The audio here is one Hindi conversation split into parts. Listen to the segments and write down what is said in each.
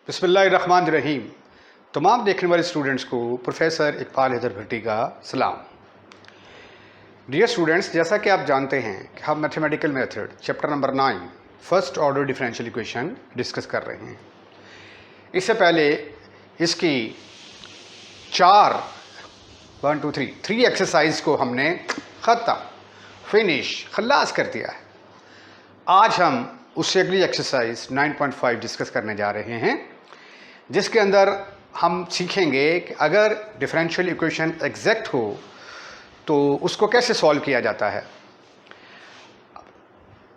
बिस्मिल्लाहिर्रहमानिर्रहीम। तमाम देखने वाले स्टूडेंट्स को प्रोफेसर इकबाल हैदर भट्टी का सलाम। डियर स्टूडेंट्स, जैसा कि आप जानते हैं कि हम mathematical method chapter number 9 first order differential equation discuss कर रहे हैं। इससे पहले इसकी 3 एक्सरसाइज को हमने ख़त्म खलास कर दिया है। आज हम उससे अगली एक्सरसाइज 9.5 डिस्कस करने जा रहे हैं, जिसके अंदर हम सीखेंगे कि अगर डिफरेंशियल इक्वेशन एग्जैक्ट हो तो उसको कैसे सॉल्व किया जाता है।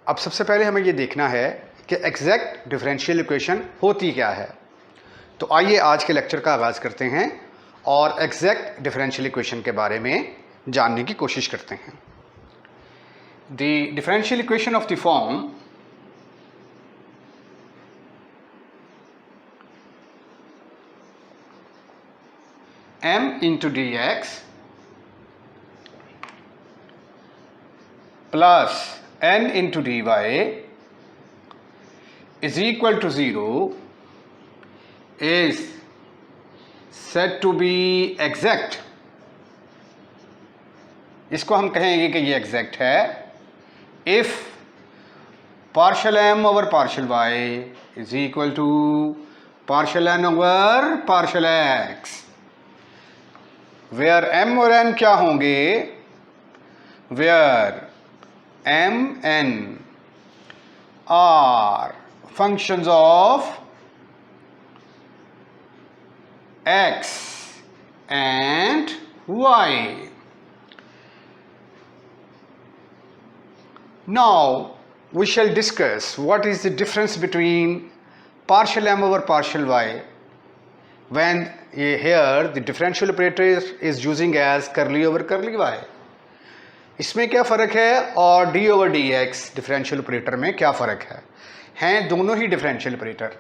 अब सबसे पहले हमें ये देखना है कि एग्जैक्ट डिफरेंशियल इक्वेशन होती क्या है। तो आइए आज के लेक्चर का आगाज़ करते हैं और एग्जैक्ट डिफरेंशियल इक्वेशन के बारे में जानने की कोशिश करते हैं। The differential equation of the form m into dx plus n into dy is equal to 0 is said to be exact। इसको हम कहेंगे कि ये एग्जैक्ट है if partial m over partial y is equal to partial n over partial x, where m और n क्या होंगे, where m n are functions of x and y। Now we shall discuss what is the difference between partial m over partial y when here the differential operator is using as curly over curly y। इसमें क्या फ़र्क है और d over dx differential operator में क्या फ़र्क है। हैं दोनों ही डिफरेंशियल ऑपरेटर।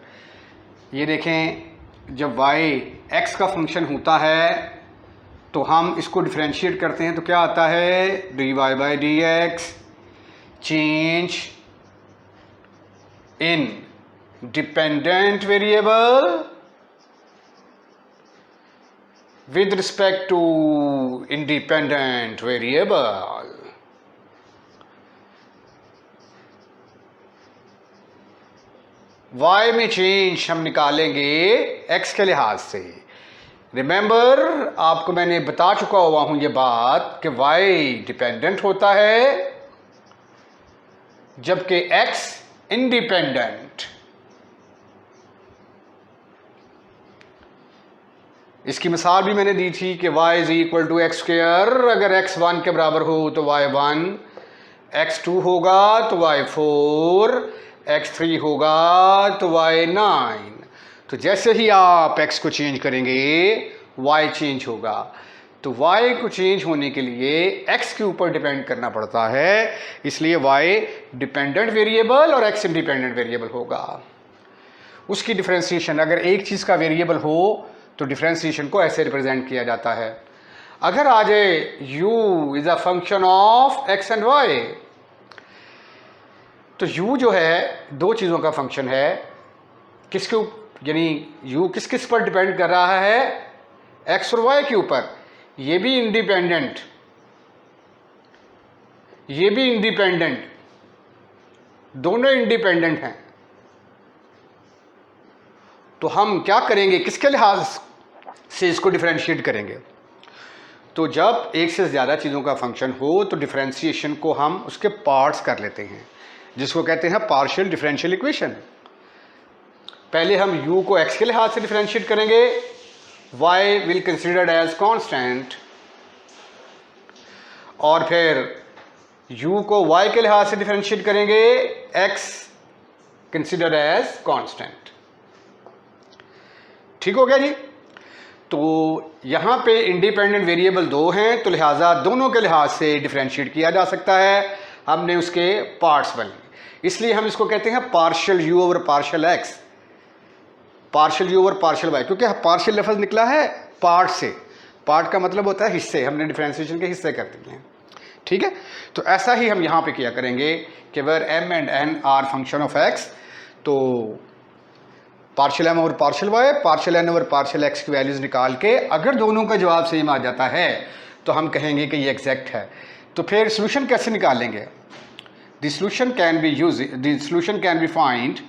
ये देखें, जब y x का फंक्शन होता है तो हम इसको डिफरेंशिएट करते हैं तो क्या आता है, dy by dx change in dependent variable with respect to independent variable। y में चेंज हम निकालेंगे x के लिहाज से। रिमेंबर, आपको मैंने बता चुका हुआ हूं ये बात कि y डिपेंडेंट होता है जबकि x इंडिपेंडेंट। इसकी मिसाल भी मैंने दी थी कि y is equal to x square. अगर x 1 के बराबर हो तो y 1, x 2 होगा तो y 4, x 3 होगा तो y 9। तो जैसे ही आप x को चेंज करेंगे y चेंज होगा। तो y को चेंज होने के लिए x के ऊपर डिपेंड करना पड़ता है, इसलिए y डिपेंडेंट वेरिएबल और x इंडिपेंडेंट वेरिएबल होगा। उसकी डिफरेंशिएशन अगर एक चीज़ का वेरिएबल हो तो डिफरेंशिएशन को ऐसे रिप्रेजेंट किया जाता है। अगर आ जाए u is a function of x and y, तो u जो है दो चीज़ों का फंक्शन है। किसके यानी u किस किस पर डिपेंड कर रहा है, x और y के ऊपर। ये भी इंडिपेंडेंट, ये भी इंडिपेंडेंट, दोनों इंडिपेंडेंट हैं। तो हम क्या करेंगे, किसके लिहाज से इसको डिफरेंशिएट करेंगे। तो जब एक से ज़्यादा चीज़ों का फंक्शन हो तो डिफरेंशिएशन को हम उसके पार्ट्स कर लेते हैं, जिसको कहते हैं पार्शियल डिफरेंशियल इक्वेशन। पहले हम u को x के लिहाज से डिफरेंशिएट करेंगे, y will considered as constant, और फिर u को y के लिहाज से डिफरेंशिएट करेंगे, x कंसिडर्ड एज कांस्टेंट। ठीक हो गया जी। तो यहाँ पे इंडिपेंडेंट वेरिएबल दो हैं, तो लिहाजा दोनों के लिहाज से डिफरेंशिएट किया जा सकता है। हमने उसके पार्ट्स बने, इसलिए हम इसको कहते हैं partial u over partial x, partial u over partial y, क्योंकि पार्शियल लफ्ज़ निकला है पार्ट से। पार्ट का मतलब होता है हिस्से, हमने डिफरेंशिएशन के हिस्से कर दिए हैं। ठीक है, तो ऐसा ही हम यहाँ पे किया करेंगे कि where m and n are function of x, तो partial M over partial Y, partial N over partial X की वैल्यूज़ निकाल के अगर दोनों का जवाब सेम आ जाता है तो हम कहेंगे कि ये एग्जैक्ट है। तो फिर सोल्यूशन कैसे निकालेंगे? The solution can be find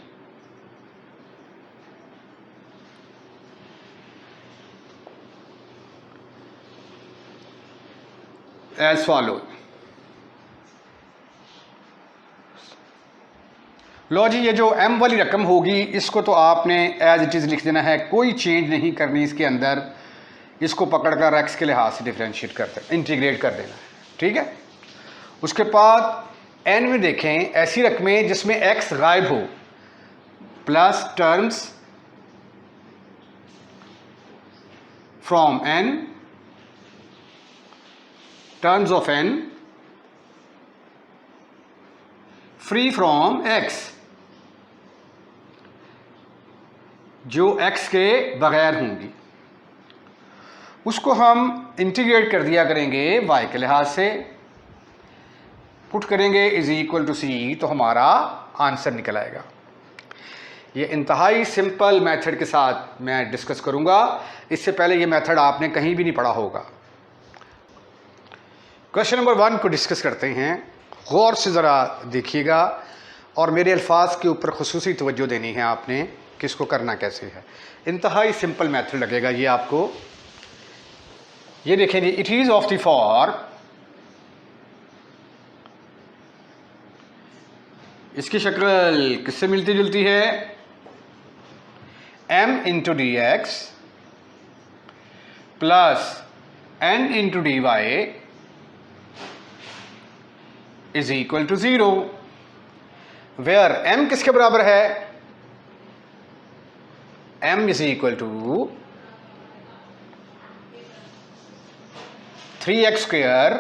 as follow. लो जी, ये जो m वाली रकम होगी इसको तो आपने एज इट इज़ लिख देना है, कोई चेंज नहीं करनी इसके अंदर। इसको पकड़कर x के लिहाज से डिफरेंशिएट कर देना, इंटीग्रेट कर देना है, ठीक है। उसके बाद n में देखें ऐसी रकमें जिसमें x गायब हो, plus terms from n, terms of n free from x, जो x के बगैर होंगी, उसको हम इंटीग्रेट कर दिया करेंगे y के लिहाज से, पुट करेंगे इज इक्वल टू सी, तो हमारा आंसर निकल आएगा। ये इंतहाई सिंपल मेथड के साथ मैं डिस्कस करूंगा। इससे पहले ये मेथड आपने कहीं भी नहीं पढ़ा होगा। क्वेश्चन नंबर 1 को डिस्कस करते हैं। गौर से ज़रा देखिएगा और मेरे अल्फाज के ऊपर खुसूसी तवज्जो देनी है आपने कि इसको करना कैसे है। इंतहाई सिंपल मेथड लगेगा ये आपको। ये देखें जी, it is of the form, इसकी शक्ल किससे मिलती जुलती है? m into D X plus n into D Y is equal to 0, where m किसके बराबर है? m is equal to 3x square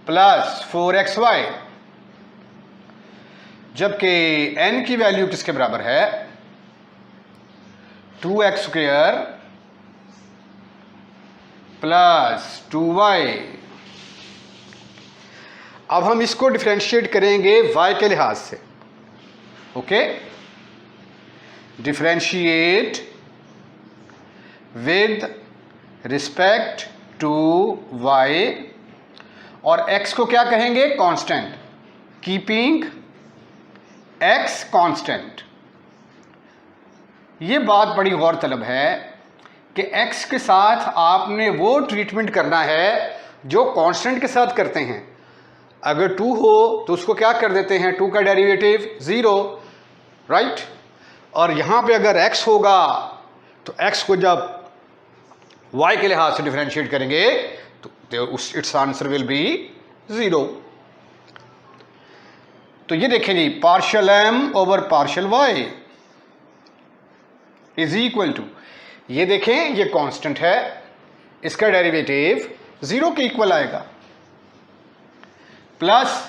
plus 4xy, जबकि n की वैल्यू किसके बराबर है? 2x square plus 2y। अब हम इसको डिफरेंशिएट करेंगे y के लिहाज से, okay. Differentiate with respect to y, और x को क्या कहेंगे? Constant, keeping x constant. ये बात बड़ी गौर तलब है कि x के साथ आपने वो ट्रीटमेंट करना है जो कांस्टेंट के साथ करते हैं। अगर 2 हो तो उसको क्या कर देते हैं? 2 का डेरिवेटिव 0, राइट। और यहाँ पे अगर x होगा तो x को जब y के लिहाज से डिफरेंशिएट करेंगे तो उस इट्स आंसर विल बी 0। तो ये देखें जी, partial m over partial y is equal to, ये देखें ये कांस्टेंट है, इसका डेरिवेटिव 0 के इक्वल आएगा, प्लस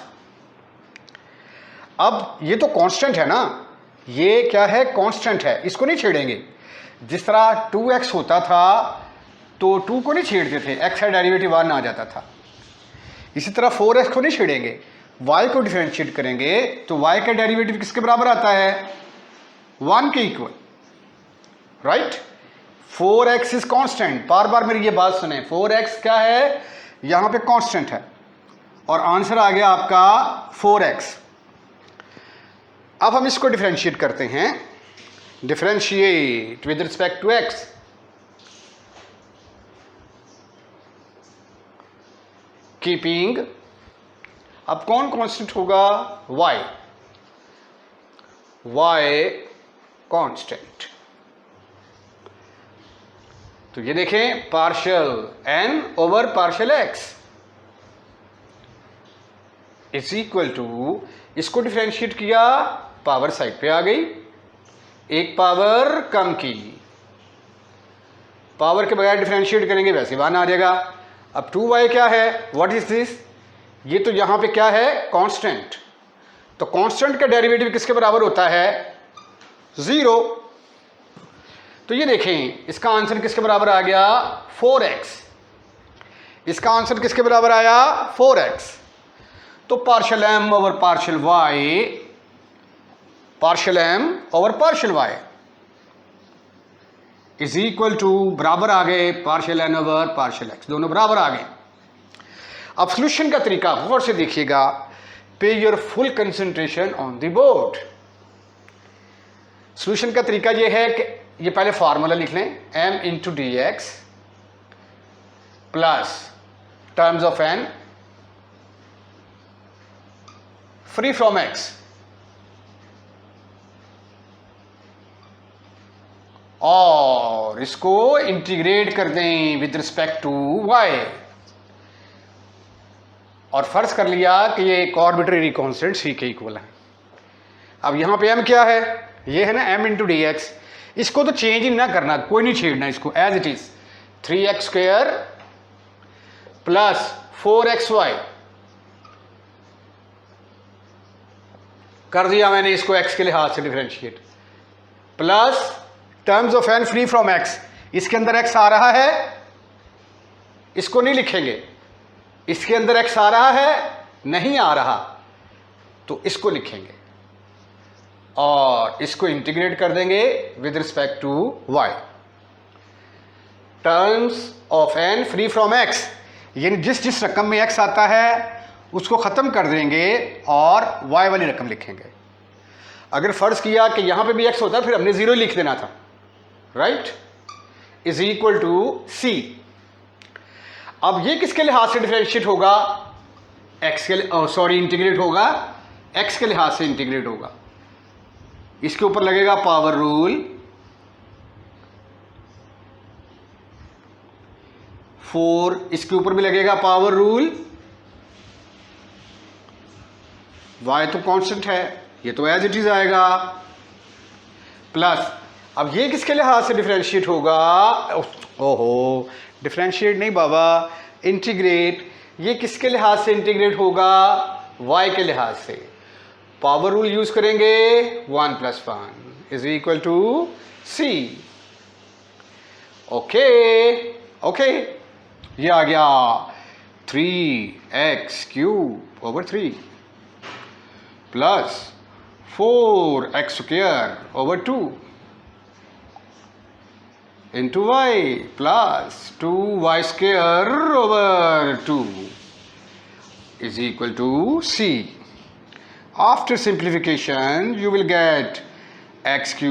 अब ये तो कांस्टेंट है ना, ये क्या है? कांस्टेंट है, इसको नहीं छेड़ेंगे। जिस तरह 2x होता था तो 2 को नहीं छेड़ते थे, x का डेरिवेटिव 1 आ जाता था। इसी तरह 4x को नहीं छेड़ेंगे, y को डिफरेंशिएट करेंगे तो y का डेरिवेटिव किसके बराबर आता है? 1 के equal, right. 4x is constant, बार बार मेरी ये बात सुने, 4x क्या है? यहां पे कांस्टेंट है और आंसर आ गया आपका 4x। अब हम इसको डिफरेंशिएट करते हैं, differentiate with respect to x, keeping, अब कौन कांस्टेंट होगा? y, y constant. तो ये देखें, partial n over partial x is equal to, इसको डिफरेंशिएट किया, पावर साइड पे आ गई, एक पावर कम की, पावर के बगैर डिफरेंशिएट करेंगे वैसे 1 आ जाएगा। अब 2y क्या है? What is this? ये तो यहां पे क्या है? कांस्टेंट। तो कांस्टेंट का डेरिवेटिव किसके बराबर होता है? 0। तो ये देखें, इसका आंसर किसके बराबर आ गया? 4x। इसका आंसर किसके बराबर आया? 4x। तो partial m over partial y, partial m over partial y is equal to बराबर आ गए partial N over partial X, दोनों बराबर आ गए। अब सोल्यूशन का तरीका गौर से देखिएगा, पे your full concentration on the board. Solution का तरीका ये है कि ये पहले फार्मूला लिख लें, m into D X plus terms of n free from x और इसको इंटीग्रेट कर दें विद रिस्पेक्ट टू y, और फर्ज कर लिया कि ये एक आर्बिट्रेरी कांस्टेंट c के इक्वल है। अब यहां पे m क्या है, ये है ना m इंटू डी एक्स, इसको तो चेंज ही ना करना, कोई नहीं छेड़ना इसको, as it is 3x square plus 4xy कर दिया मैंने इसको x के लिहाज से differentiate, plus terms of n free from x, इसके अंदर x आ रहा है, इसको नहीं लिखेंगे, इसके अंदर x आ रहा है नहीं आ रहा तो इसको लिखेंगे और इसको इंटीग्रेट कर देंगे with respect to y। Terms of n free from x, यानी जिस जिस रकम में x आता है उसको ख़त्म कर देंगे और y वाली रकम लिखेंगे। अगर फ़र्ज़ किया कि यहाँ पे भी x होता फिर हमने ज़ीरो लिख देना था, right, is equal to c। अब ये किसके लिहाज से डिफरेंशिएट होगा, x के सॉरी इंटीग्रेट होगा, x के लिहाज से इंटीग्रेट होगा। इसके ऊपर लगेगा पावर रूल, 4 इसके ऊपर भी लगेगा पावर रूल, y तो कांस्टेंट है, ये तो एज इट इज आएगा, प्लस अब ये किसके लिहाज से डिफरेंशिएट होगा, ओहो डिफरेंशिएट नहीं बाबा, इंटीग्रेट, ये किसके लिहाज से इंटीग्रेट होगा, y के लिहाज से। पावर रूल यूज करेंगे, 1 + 1 is equal to c। Okay okay, ये आ गया 3x³ / 3 plus 4x² / 2 into y plus 2y² / 2 is equal to c. After simplification you will get x³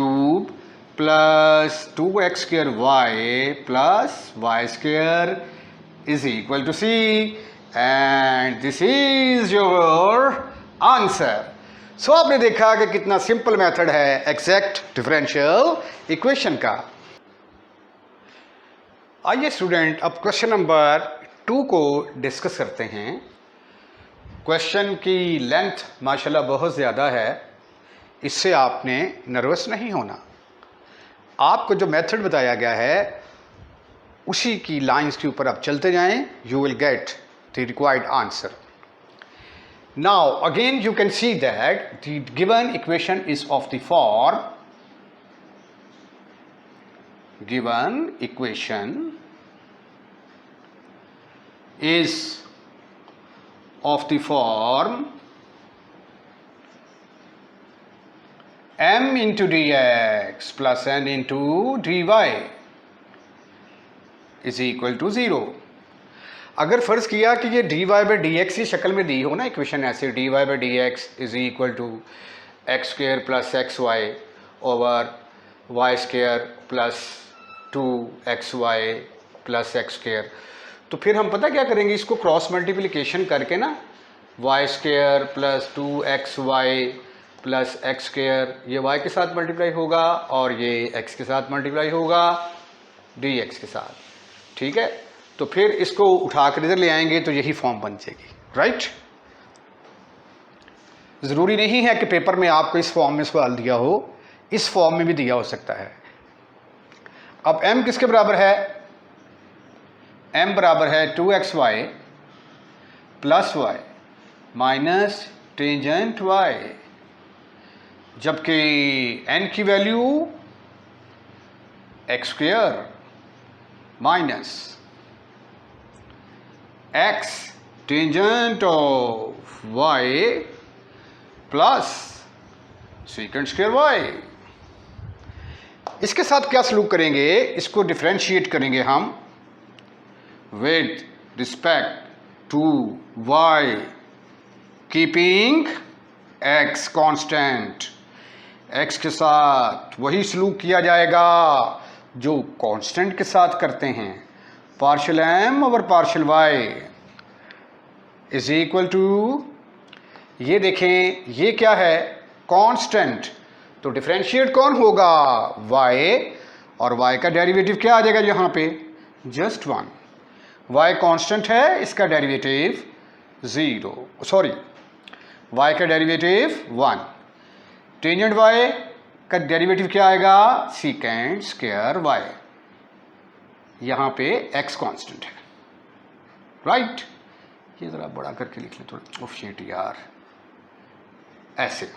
plus 2x² plus y² is equal to c, and this is your answer. So आपने देखा कि कितना सिंपल मेथड है एग्जैक्ट डिफरेंशियल इक्वेशन का। आइए स्टूडेंट अब क्वेश्चन नंबर 2 को डिस्कस करते हैं। क्वेश्चन की लेंथ माशाल्लाह बहुत ज़्यादा है, इससे आपने नर्वस नहीं होना। आपको जो मेथड बताया गया है उसी की लाइंस के ऊपर आप चलते जाएं, you will get the required answer. Now again you can see that the given equation is of the form, given equation is of the form m into dx plus n into dy is equal to 0। अगर फ़र्ज़ किया कि ये dy by dx की शक्ल में दी हो ना इक्वेशन, ऐसे dy by dx is equal to x² plus xy over y² plus 2xy plus x², तो फिर हम पता क्या करेंगे, इसको क्रॉस मल्टीप्लिकेशन करके ना y² plus 2xy plus x², ये y के साथ मल्टीप्लाई होगा और ये x के साथ मल्टीप्लाई होगा dx के साथ, ठीक है। तो फिर इसको उठा कर इधर ले आएंगे तो यही फॉर्म बन जाएगी, राइट। ज़रूरी नहीं है कि पेपर में आपको इस फॉर्म में सवाल दिया हो, इस फॉर्म में भी दिया हो सकता है। अब m किसके बराबर है, m बराबर है 2xy plus y minus tangent y, जबकि n की value x² minus x tangent of y plus secant² y। इसके साथ क्या सलूक करेंगे, इसको डिफ्रेंशिएट करेंगे हम with respect to y keeping x constant. x के साथ वही सलूक किया जाएगा जो कांस्टेंट के साथ करते हैं। Partial m over partial y is equal to, ये देखें ये क्या है, कांस्टेंट, तो डिफरेंशिएट कौन होगा, y, और y का डेरिवेटिव क्या आ जाएगा यहाँ पे, जस्ट 1। y कांस्टेंट है, इसका डेरिवेटिव 0, सॉरी y का डेरिवेटिव 1। टेंजेंट y का डेरिवेटिव क्या आएगा, सीकेंट स्क्वायर y। यहाँ पे x कांस्टेंट है, राइट। ये ज़रा बड़ा करके लिख लें थोड़ा, ओफ शिट यार, ऐसे।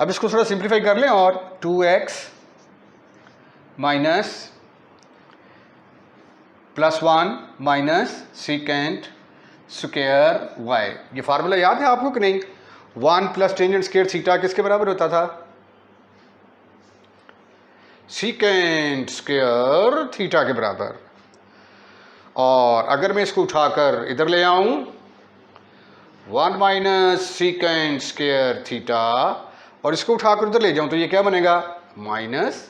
अब इसको थोड़ा सिंप्लीफाई कर लें और 2x minus plus 1 minus secant square y। ये फार्मूला याद है आपको कि नहीं, 1 प्लस टेंजेंट स्क्वायर थीटा किसके बराबर होता था, सीकेंट स्क्वायर थीटा के बराबर। और अगर मैं इसको उठाकर इधर ले आऊं, 1 माइनस सीकेंट स्क्वायर थीटा, और इसको उठाकर उधर ले जाऊं तो ये क्या बनेगा, माइनस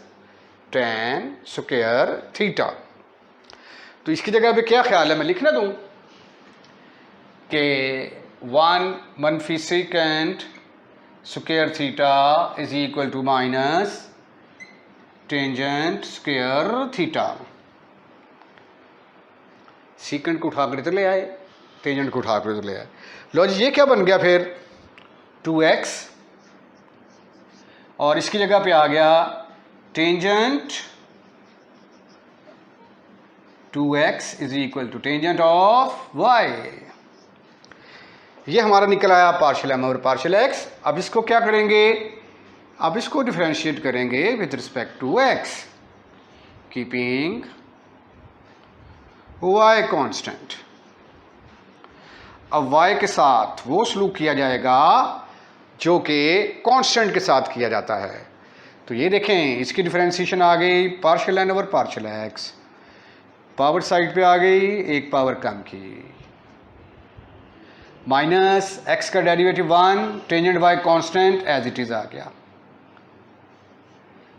टेन स्क्वायर थीटा। तो इसकी जगह पे क्या ख्याल है, मैं लिख ना दूं कि 1 मनफी secant square theta is equal to minus tangent square theta. Secant को उठाकर इधर ले आए, टेंजेंट को उठाकर इधर ले आए। लो जी, ये क्या बन गया फिर, 2x, और इसकी जगह पे आ गया tangent 2x is equal to tangent of y। ये हमारा निकल आया पार्शियल m और पार्शियल x। अब इसको क्या करेंगे, अब इसको डिफरेंशिएट करेंगे with respect to x keeping y constant. अब y के साथ वो सलूक किया जाएगा जो कि कांस्टेंट के साथ किया जाता है। तो ये देखें, इसकी डिफरेंशिएशन आ गई partial n over partial x, power side पे आ गई एक पावर कम की, माइनस x का derivative 1, tangent y constant as it is आ गया,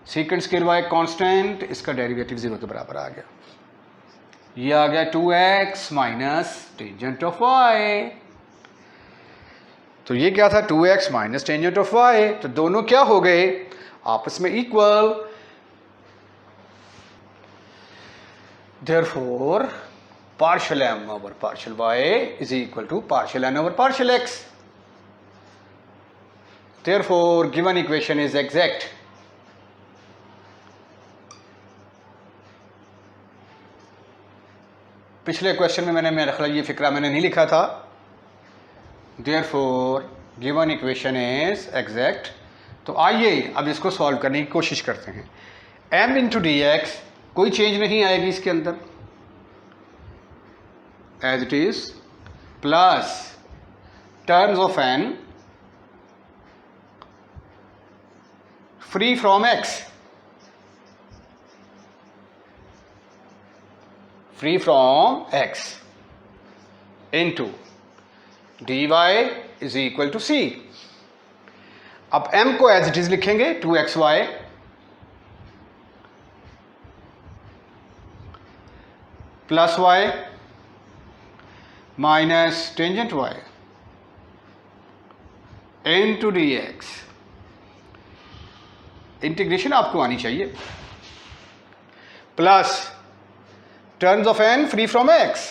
सीकेंट स्क्वायर y कांस्टेंट, इसका डेरिवेटिव 0 के बराबर आ गया। ये आ गया 2x minus tangent of y। तो ये क्या था, 2x minus tangent of y, तो दोनों क्या हो गए, आपस में equal. Therefore partial m over partial y is equal to partial n over partial x। Therefore given equation is exact. पिछले क्वेश्चन में मैंने मेरा ख्याल ये फिक्रा मैंने नहीं लिखा था। Therefore given equation is exact. तो आइए अब इसको सॉल्व करने की कोशिश करते हैं। m इंटू डी एक्स, कोई चेंज नहीं आएगी इसके अंदर, as it is, plus terms of n free from x, free from x into D Y is equal to C. अब m को एज इट इज लिखेंगे 2xy plus y minus tangent y into D X. Integration आपको आनी चाहिए, plus terms of n free from x।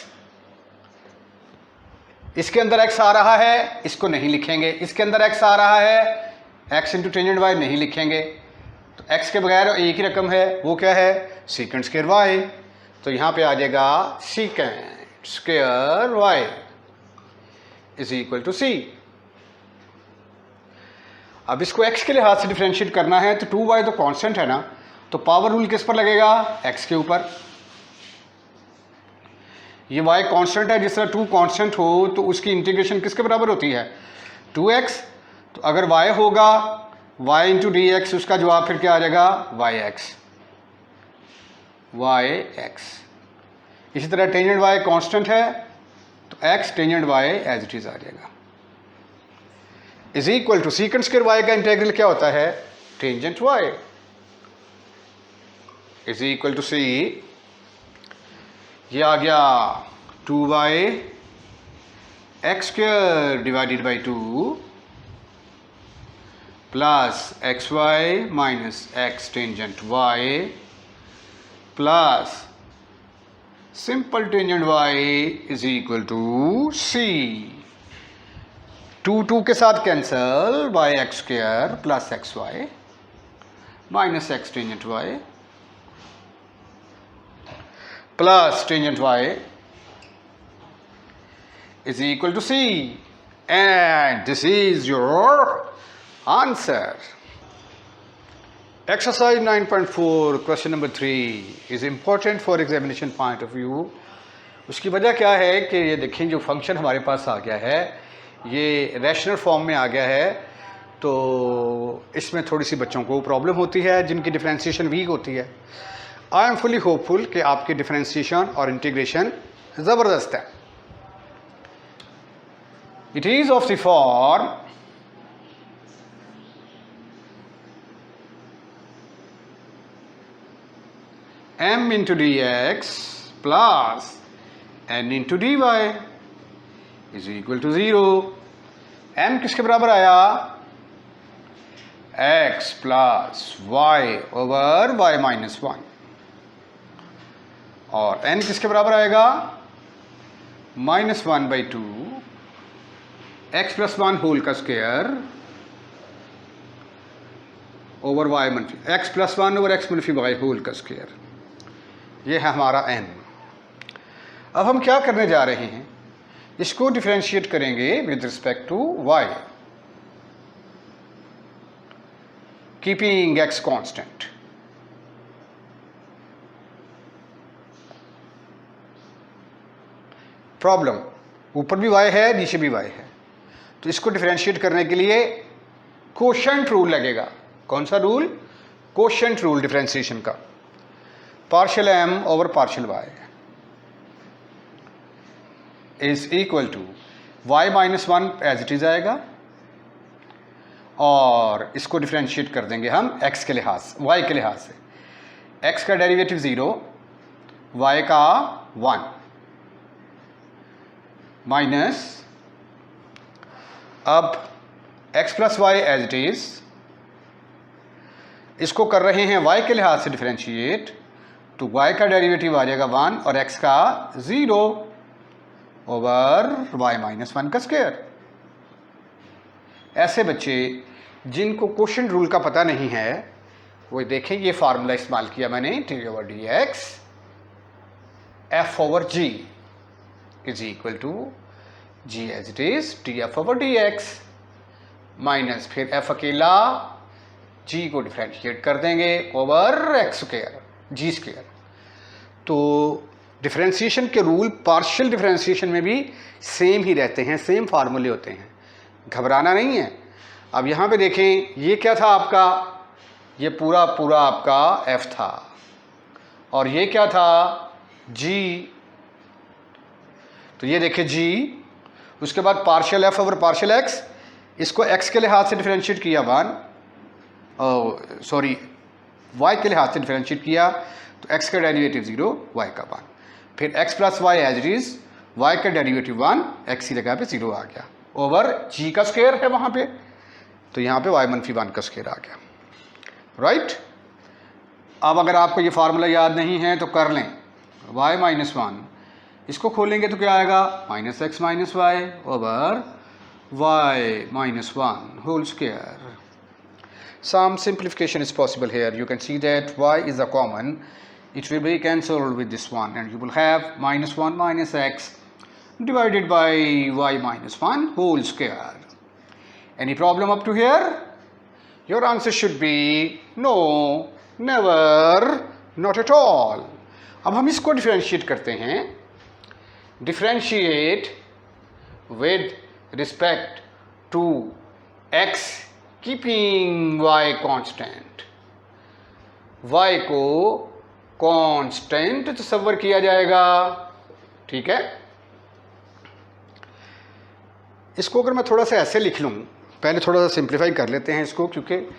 इसके अंदर x आ रहा है, इसको नहीं लिखेंगे, इसके अंदर x आ रहा है, x इंटू टेंजेंट y नहीं लिखेंगे। तो x के बगैर एक ही रकम है, वो क्या है, सीकेंट स्क्वायर y। तो यहां पे आ जाएगा secant square y is equal to C. अब इसको x के लिहाज से डिफरेंशिएट करना है, तो 2y तो कांस्टेंट है ना, तो पावर रूल किस पर लगेगा, x के ऊपर। ये y कांस्टेंट है, जिस तरह 2 कांस्टेंट हो तो उसकी इंटीग्रेशन किसके बराबर होती है, 2x। तो अगर y होगा y इंटू डी एक्स, उसका जवाब फिर क्या आ जाएगा वाई एक्स। इसी तरह टेंजेंट y कांस्टेंट है तो x tangent y as it is आ जाएगा, is equal to secant square y का इंटीग्रल क्या होता है tangent y, is equal to C, ये आ गया 2y X square divided by 2 plus X Y minus X tangent y plus simple tangent y is equal to C, 2 के साथ cancel, y X square plus X Y minus X tangent y plus tangent y is equal to C, and this is your answer. Exercise 9.4 question number 3 is important for examination point of view. उसकी वजह क्या है कि ये देखें जो फंक्शन हमारे पास आ गया है ये रैशनल फॉर्म में आ गया है, तो इसमें थोड़ी सी बच्चों को प्रॉब्लम होती है जिनकी डिफरेंशिएशन वीक होती है। आई एम फुली होपफुल कि आपकी डिफरेंशिएशन और इंटीग्रेशन ज़बरदस्त है। It is of the form m into dx plus n into dy is equal to 0। m किसके बराबर आया x plus y over y minus 1, और n किसके बराबर आएगा -1/2 x प्लस 1 होल का स्क्वायर ओवर y मनफी x प्लस 1 ओवर x मनफी y होल का स्क्वायर, ये है हमारा n। अब हम क्या करने जा रहे हैं, इसको डिफरेंशिएट करेंगे with respect to y, keeping x constant. Problem, ऊपर भी y है नीचे भी y है, तो इसको डिफरेंशिएट करने के लिए कोशेंट रूल लगेगा। कौन सा रूल? कोशेंट रूल डिफरेंशिएशन का। Partial m over partial y is equal to y minus 1 as it is आएगा, और इसको डिफरेंशिएट कर देंगे हम x के लिहाज से, y के लिहाज से। x का डेरिवेटिव 0, y का 1 माइनस, अब x plus Y as it is, इसको कर रहे हैं y के लिहाज से डिफरेंशिएट, तो y का डेरिवेटिव आ जाएगा 1 और x का 0 ओवर y माइनस 1 का स्क्वायर। ऐसे बच्चे जिनको क्वोशिएंट रूल का पता नहीं है वो देखें, ये फार्मूला इस्तेमाल किया मैंने, t over D X f over g is equal to g as it is df over dx minus फिर f अकेला g को डिफरेंशिएट कर देंगे over x square g square. तो डिफरेंशिएशन के रूल पार्शियल डिफरेंशिएशन में भी सेम ही रहते हैं, सेम फार्मूले होते हैं, घबराना नहीं है। अब यहाँ पे देखें, ये क्या था आपका, ये पूरा पूरा आपका f था, और ये क्या था g, तो ये देखिए g, उसके बाद partial f over partial x, इसको x के लिहाज से डिफरेंशिएट किया 1, सॉरी y के लिहाज से डिफरेंशिएट किया, तो x का डेरिवेटिव 0, y का 1, फिर x plus Y as it is, y का डेरिवेटिव 1, x की जगह पे 0 आ गया, ओवर g का स्क्वायर है वहाँ पे, तो यहाँ पे y मनफी 1 का स्क्वायर आ गया, राइट। अब अगर आपको ये फार्मूला याद नहीं है तो कर लें, y माइनस 1, इसको खोलेंगे तो क्या आएगा minus X minus Y over y minus 1 whole square. Some simplification is possible here. You can see that y is a common, it will be cancelled with this one, and you will have minus 1 minus x divided by y minus 1 whole square. Any problem up to here? Your answer should be no, never, not at all. अब हम इसको डिफरेंशिएट करते हैं, differentiate with respect to x keeping y constant, y को कांस्टेंट तस्वर किया जाएगा। ठीक है, इसको अगर मैं थोड़ा सा ऐसे लिख लूँ, पहले थोड़ा सा सिंप्लीफाई कर लेते हैं इसको, क्योंकि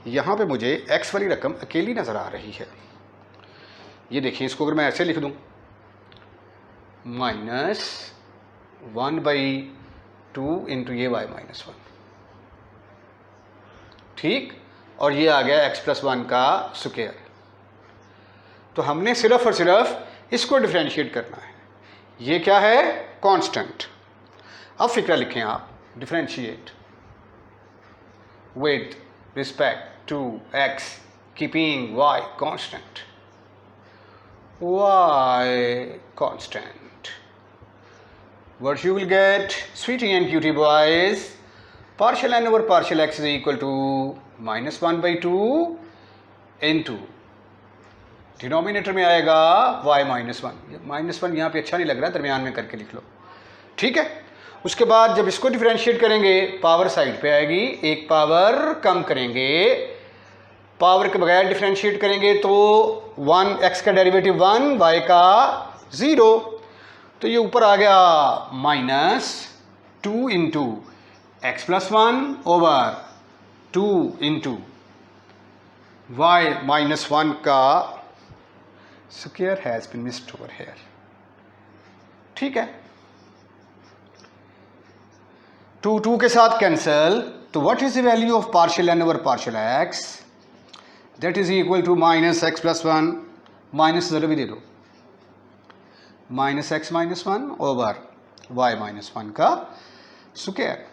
यहाँ पे मुझे x वाली रकम अकेली नज़र आ रही है। ये देखिए, इसको अगर मैं ऐसे लिख दूँ, -1/2 इंटू ये y -1, ठीक, और ये आ गया x+1 का स्क्वायर। तो हमने सिर्फ और सिर्फ इसको डिफरेंशिएट करना है। ये क्या है? कांस्टेंट। अब फिक्रा लिखें आप, differentiate with respect to x keeping y constant, y constant. What you will get, sweetie and cutie boys, partial n over partial x is equal to -1/2 into denominator में आएगा y -1। -1 यहाँ पे अच्छा नहीं लग रहा, दरमियान में करके लिख लो। ठीक है, उसके बाद जब इसको डिफरेंशिएट करेंगे, पावर साइड पे आएगी, एक पावर कम करेंगे, पावर के बगैर डिफरेंशिएट करेंगे तो 1 x का डेरिवेटिव 1, y का 0, तो ये ऊपर आ गया -2 into x+1 over 2 into y -1 का square has been missed over here. ठीक है, 2 के साथ कैंसल, तो what is the value of partial n over partial x? That is equal to -x+1, minus ज़रा भी दे दो, -x -1 ओवर y -1 का square.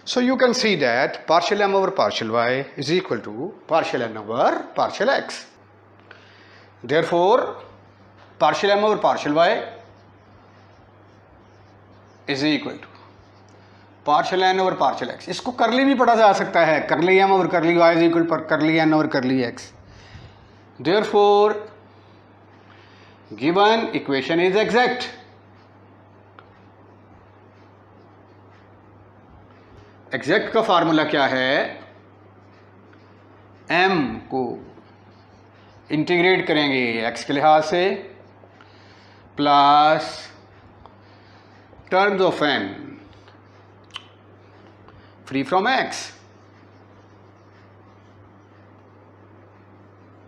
So you can see that partial m over partial y is equal to partial n over partial x. Therefore, partial m over partial y is equal to partial n over partial x. इसको करली भी पढ़ा जा सकता है, करली m over करली y is equal to करली n over करली x. Therefore, given equation is exact. Exact का फार्मूला क्या है? m को इंटीग्रेट करेंगे x के लिहाज से, plus terms of n free from x,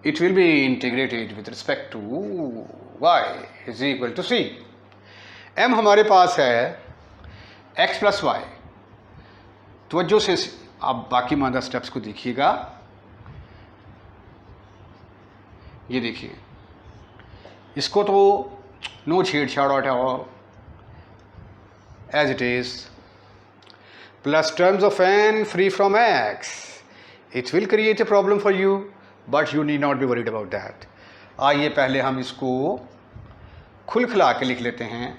it will be integrated with respect to y is equal to c. m हमारे पास है x प्लस वाई। तवज्जो से आप बाकी मादा स्टेप्स को देखिएगा। ये देखिए, इसको तो नो छेड़छाड़ हटाओ, as it is, plus terms of n free from x, it will create a problem for you, but you need not be worried about that. आइए पहले हम इसको खुल खिला के लिख लेते हैं,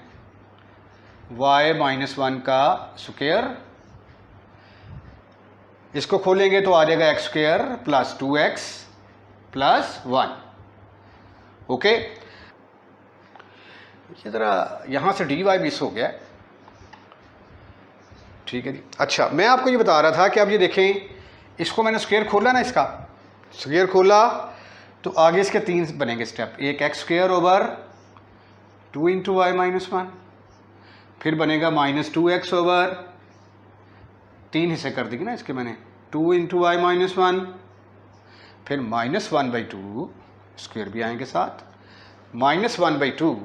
y -1 का स्क्वायर, इसको खोलेंगे तो आ जाएगा x square plus 2x plus 1। Okay, ये ज़रा यहाँ से dy मिस हो गया। ठीक है जी। अच्छा, मैं आपको ये बता रहा था कि अब ये देखें, इसको मैंने स्क्वायर खोला ना, इसका स्क्वायर खोला तो आगे इसके 3 बनेंगे स्टेप। एक x square over 2 into Y -1, फिर बनेगा -2x ओवर, 3 हिस्से कर देंगे ना इसके मैंने, 2 इंटू वाई -1, फिर -1/2 स्क्वायर भी आएंगे साथ, -1/2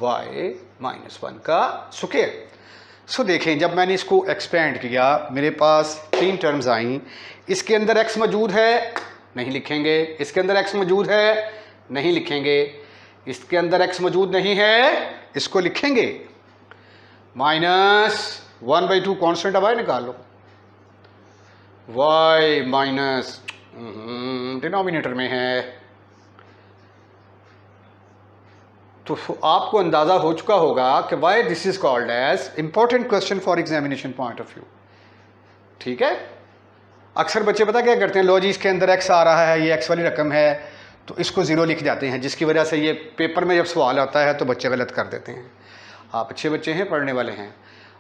y -1 का स्क्वायर। सो देखें, जब मैंने इसको एक्सपेंड किया, मेरे पास 3 टर्म्स आई। इसके अंदर x मौजूद है, नहीं लिखेंगे। इसके अंदर x मौजूद है, नहीं लिखेंगे। इसके अंदर x मौजूद नहीं है, इसको लिखेंगे। -1/2 कॉन्स्टेंट, अब y निकाल लो, y माइनस डिनोमिनेटर में है, तो आपको अंदाज़ा हो चुका होगा कि why this is called as important question for examination point of view. ठीक है, अक्सर बच्चे पता क्या करते हैं, लो जी इसके अंदर x आ रहा है, ये x वाली रकम है, तो इसको 0 लिख जाते हैं, जिसकी वजह से ये पेपर में जब सवाल आता है तो बच्चे गलत कर देते हैं। आप अच्छे बच्चे हैं, पढ़ने वाले हैं,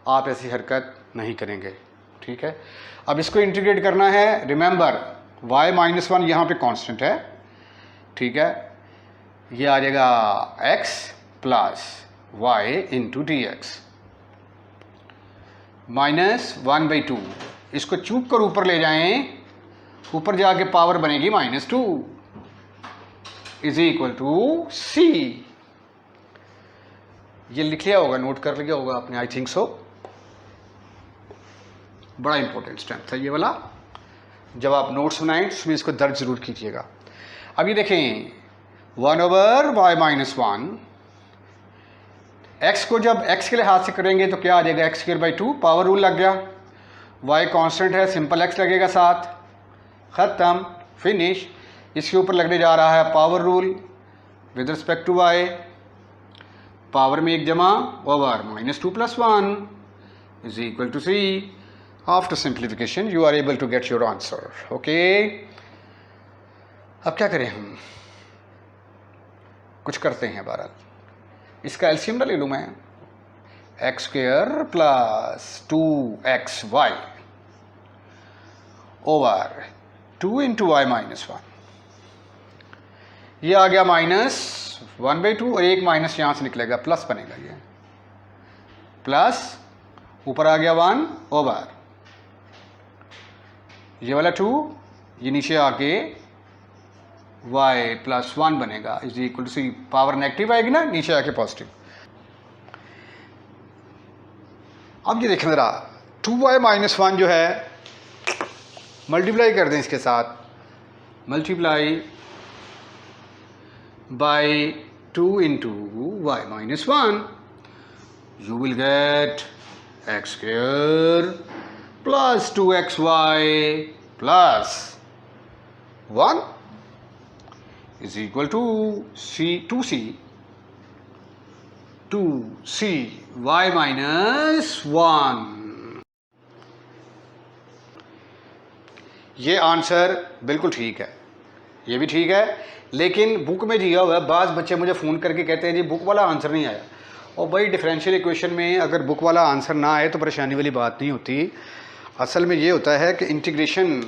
आप ऐसी हरकत नहीं करेंगे, ठीक है। अब इसको इंटीग्रेट करना है, रिमेंबर y माइनस वन यहाँ पे कांस्टेंट है, ठीक है। ये आ जाएगा x plus Y into D X minus 1/2। इसको चूक कर ऊपर ले जाएं, ऊपर जाके पावर बनेगी -2 इज इक्वल टू सी। ये लिख लिया होगा, नोट कर लिया होगा आपने, आई थिंक सो। बड़ा इंपॉर्टेंट स्टेप था ये वाला, जब आप नोट्स बनाएं उसमें इसको दर्ज जरूर कीजिएगा। अब ये देखें 1/y माइनस वन, x को जब x के लिहाज से करेंगे तो क्या आ जाएगा, x²/2, पावर रूल लग गया। y कांस्टेंट है, सिंपल x लगेगा साथ, ख़त्म, फिनिश। इसके ऊपर लगने जा रहा है power rule with respect to y, power में 1 जमा over -2 + 1 is equal to 3। After simplification you are able to get your answer, okay. अब क्या करें हम, कुछ करते हैं। बहरहाल इसका एलसीएम ना ले लूँ मैं, x² + 2xy over 2 × y minus one. ये आ गया -1/2 और एक माइनस यहाँ से निकलेगा, प्लस बनेगा। ये प्लस ऊपर आ गया 1 ओवर ये वाला 2, ये नीचे आके y + 1 बनेगा is equal to C. Power negative आएगी ना, नीचे आके पॉजिटिव। अब ये देखें ज़रा, 2y माइनस वन जो है मल्टीप्लाई कर दें इसके साथ, multiply by 2 × y minus one, you will get x² + 2xy + 1 is equal to y minus one. ये आंसर बिल्कुल ठीक है, ये भी ठीक है, लेकिन बुक में दिया हुआ है। बाज़ बच्चे मुझे फ़ोन करके कहते हैं जी बुक वाला आंसर नहीं आया। और भाई डिफरेंशियल इक्वेशन में अगर बुक वाला आंसर ना आए तो परेशानी वाली बात नहीं होती। असल में ये होता है कि इंटीग्रेशन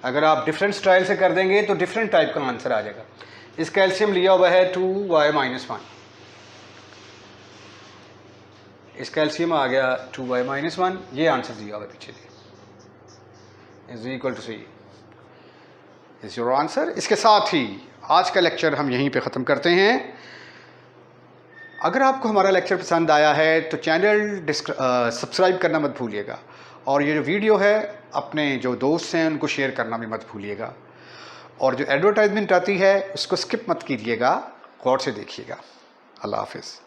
अगर आप डिफरेंट स्टाइल से कर देंगे तो डिफरेंट टाइप का आंसर आ जाएगा। इसका एलसीएम लिया हुआ है 2y माइनस वन, इसका एलसीएम आ गया 2y माइनस वन, ये आंसर दिया हुआ है पीछे is equal to C is your answer. इसके साथ ही आज का लेक्चर हम यहीं पे ख़त्म करते हैं। अगर आपको हमारा लेक्चर पसंद आया है तो चैनल सब्सक्राइब करना मत भूलिएगा, और ये जो वीडियो है अपने जो दोस्त हैं उनको शेयर करना भी मत भूलिएगा, और जो एडवर्टाइजमेंट आती है उसको स्किप मत कीजिएगा, गौर से देखिएगा। अल्लाह हाफिज़।